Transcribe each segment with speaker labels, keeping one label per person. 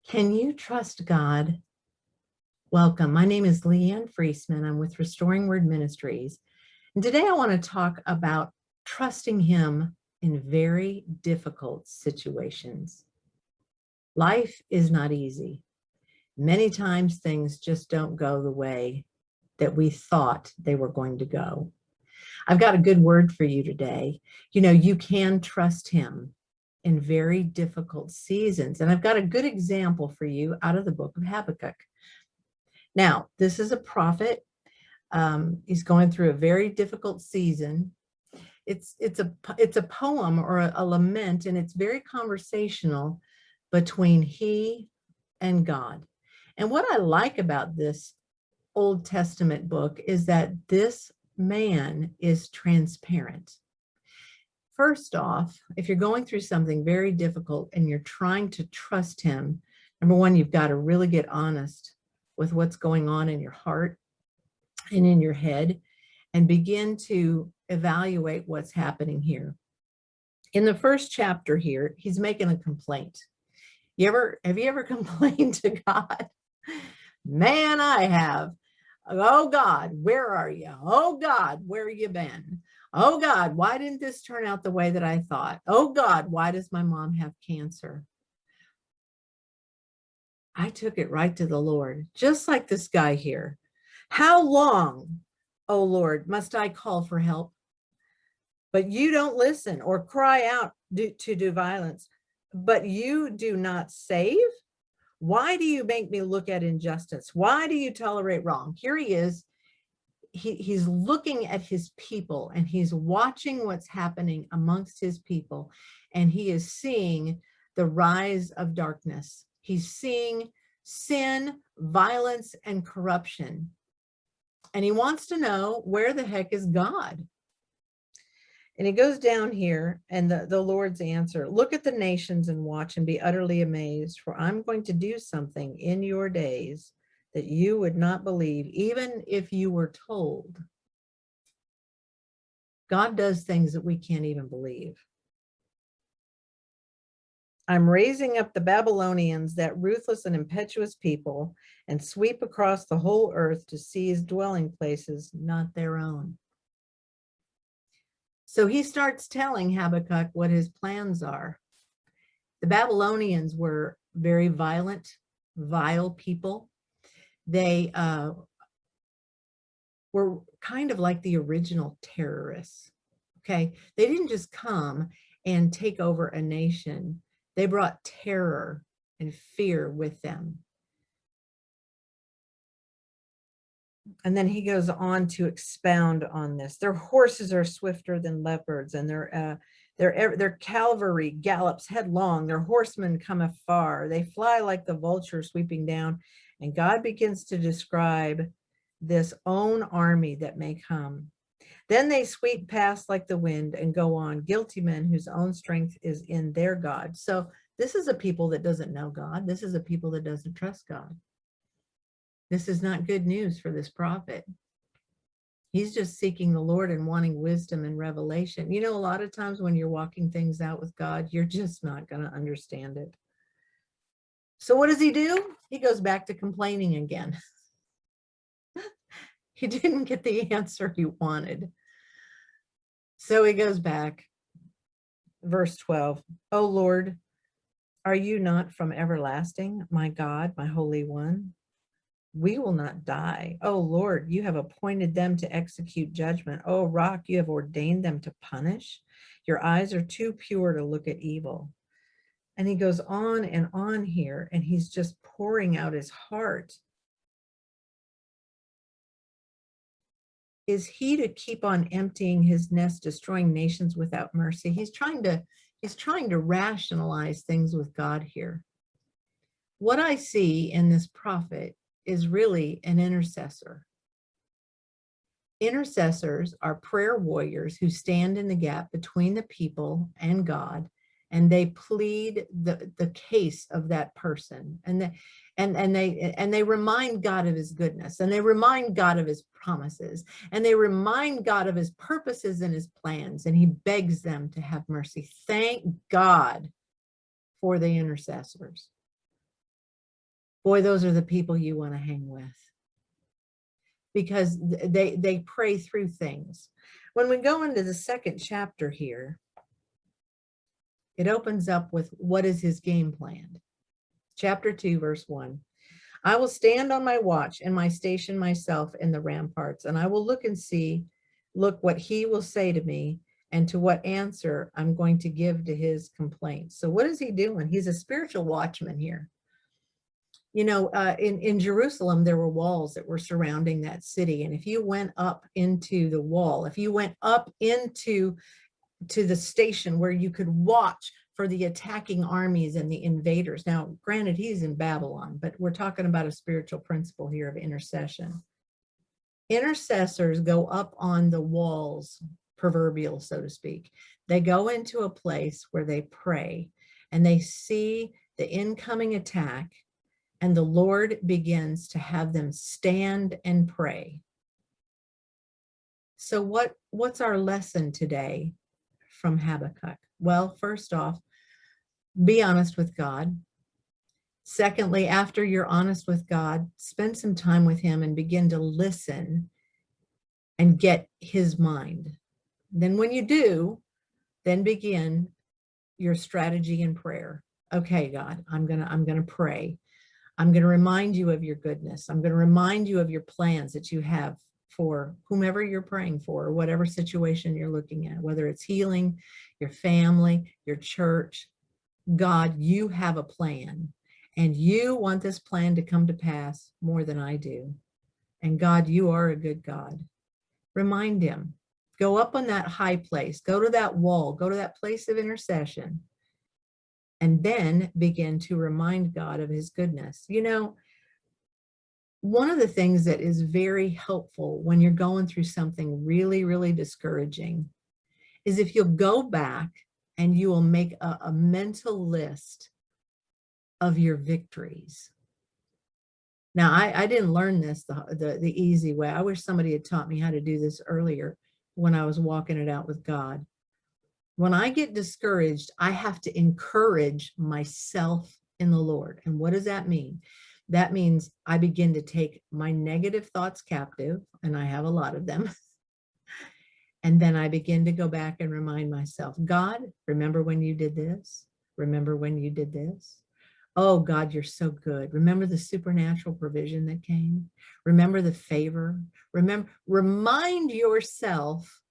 Speaker 1: Can you trust God? Welcome. My name is Leanne Friesman. I'm with Restoring Word Ministries. And today I want to talk about trusting Him in very difficult situations. Life is not easy. Many times things just don't go the way that we thought they were going to go. I've got a good word for you today. You can trust Him in very difficult seasons. And I've got a good example for you out of the Book of Habakkuk. Now, this is a prophet. He's going through a very difficult season. It's a poem or a lament, and it's very conversational between he and God. And what I like about this Old Testament book is that this man is transparent. First off, if you're going through something very difficult and you're trying to trust him, number one, you've got to really get honest with what's going on in your heart and in your head and begin to evaluate what's happening here. In the first chapter here, he's making a complaint. Have you ever complained to God? Man, I have. Oh God, where are you? Oh God, where you been? Oh God, why didn't this turn out the way that I thought? Oh God, why does my mom have cancer? I took it right to the Lord, just like this guy here. How long, O Lord, must I call for help? But you don't listen, or cry out to do violence, but you do not save? Why do you make me look at injustice? Why do you tolerate wrong? Here he is. He's looking at his people and he's watching what's happening amongst his people, and he is seeing the rise of darkness. He's seeing sin, violence, and corruption. And he wants to know, where the heck is God? And he goes down here, and the Lord's answer: look at the nations and watch and be utterly amazed, for I'm going to do something in your days that you would not believe, even if you were told. God does things that we can't even believe. I'm raising up the Babylonians, that ruthless and impetuous people, and sweep across the whole earth to seize dwelling places not their own. So he starts telling Habakkuk what his plans are. The Babylonians were very violent, vile people. They were kind of like the original terrorists. Okay, they didn't just come and take over a nation. They brought terror and fear with them. And then he goes on to expound on this. Their horses are swifter than leopards, and their cavalry gallops headlong. Their horsemen come afar. They fly like the vulture sweeping down. And God begins to describe this own army that may come. Then they sweep past like the wind and go on, guilty men whose own strength is in their God. So this is a people that doesn't know God. This is a people that doesn't trust God. This is not good news for this prophet. He's just seeking the Lord and wanting wisdom and revelation. A lot of times when you're walking things out with God, you're just not going to understand it. So what does he do? He goes back to complaining again. He didn't get the answer he wanted. So he goes back. Verse 12, O Lord, are you not from everlasting, my God, my Holy One? We will not die. O Lord, you have appointed them to execute judgment. O Rock, you have ordained them to punish. Your eyes are too pure to look at evil. And he goes on and on here, and he's just pouring out his heart. Is he to keep on emptying his nest, destroying nations without mercy? He's trying to rationalize things with God here. What I see in this prophet is really an intercessor. Intercessors are prayer warriors who stand in the gap between the people and God, and they plead the case of that person, and they remind God of his goodness, and they remind God of his promises, and they remind God of his purposes and his plans, and he begs them to have mercy. Thank God for the intercessors. Boy, those are the people you want to hang with, because they pray through things. When we go into the second chapter here, it opens up with what is his game plan. Chapter 2, verse 1. I will stand on my watch and my station myself in the ramparts, and I will look what he will say to me, and to what answer I'm going to give to his complaints. So what is he doing? He's a spiritual watchman here. You know, in Jerusalem, there were walls that were surrounding that city. And if you went up into the wall, if you went up into the station where you could watch for the attacking armies and the invaders. Now, granted, he's in Babylon, but we're talking about a spiritual principle here of intercession. Intercessors go up on the walls, proverbial, so to speak. They go into a place where they pray and they see the incoming attack, and the Lord begins to have them stand and pray. So what's our lesson today from Habakkuk? Well, first off, be honest with God. Secondly, after you're honest with God, spend some time with him and begin to listen and get his mind. Then when you do, then begin your strategy in prayer. Okay, God, I'm gonna pray. I'm going to remind you of your goodness. I'm going to remind you of your plans that you have for whomever you're praying for, or whatever situation you're looking at, whether it's healing, your family, your church. God, you have a plan, and you want this plan to come to pass more than I do. And God, you are a good God. Remind him. Go up on that high place. Go to that wall. Go to that place of intercession. And then begin to remind God of his goodness. You know, one of the things that is very helpful when you're going through something really, really discouraging is if you'll go back and you will make a mental list of your victories. Now, I didn't learn this the easy way. I wish somebody had taught me how to do this earlier when I was walking it out with God. When I get discouraged, I have to encourage myself in the Lord. And what does that mean? That means I begin to take my negative thoughts captive, and I have a lot of them. And then I begin to go back and remind myself, God, remember when you did this? Remember when you did this? Oh, God, you're so good. Remember the supernatural provision that came? Remember the favor? Remind yourself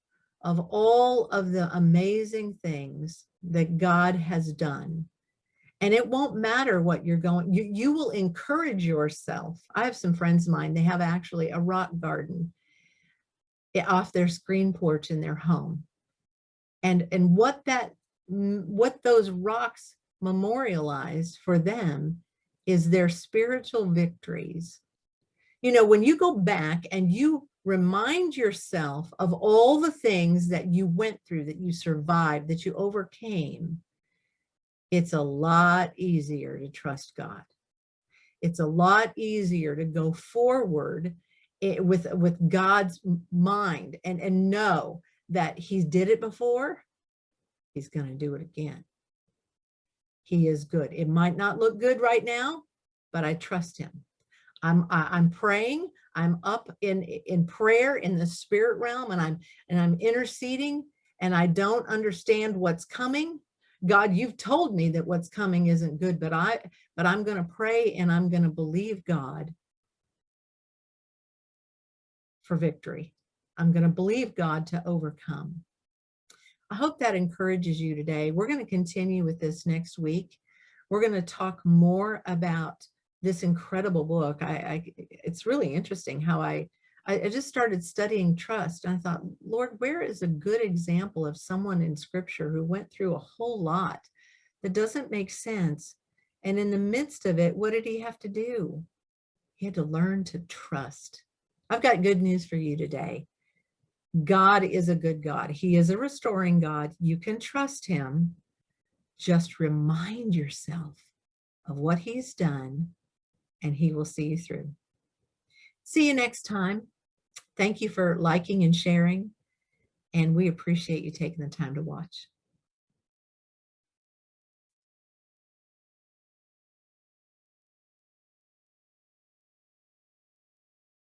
Speaker 1: of all of the amazing things that God has done. And it won't matter what you're going, you will encourage yourself. I have some friends of mine, they have actually a rock garden off their screen porch in their home. And what those rocks memorialize for them is their spiritual victories. You know, when you go back and you remind yourself of all the things that you went through, that you survived, that you overcame, it's a lot easier to trust God. It's a lot easier to go forward with God's mind and know that he did it before, he's going to do it again. He is good. It might not look good right now, but I trust him. I'm praying. I'm up in prayer in the spirit realm, and I'm interceding, and I don't understand what's coming. God, you've told me that what's coming isn't good, but I'm going to pray, and I'm going to believe God for victory. I'm going to believe God to overcome. I hope that encourages you today. We're going to continue with this next week. We're going to talk more about this incredible book. It's really interesting how I just started studying trust. And I thought, Lord, where is a good example of someone in scripture who went through a whole lot that doesn't make sense? And in the midst of it, what did he have to do? He had to learn to trust. I've got good news for you today. God is a good God. He is a restoring God. You can trust him. Just remind yourself of what he's done, and he will see you through. See you next time. Thank you for liking and sharing, and we appreciate you taking the time to watch.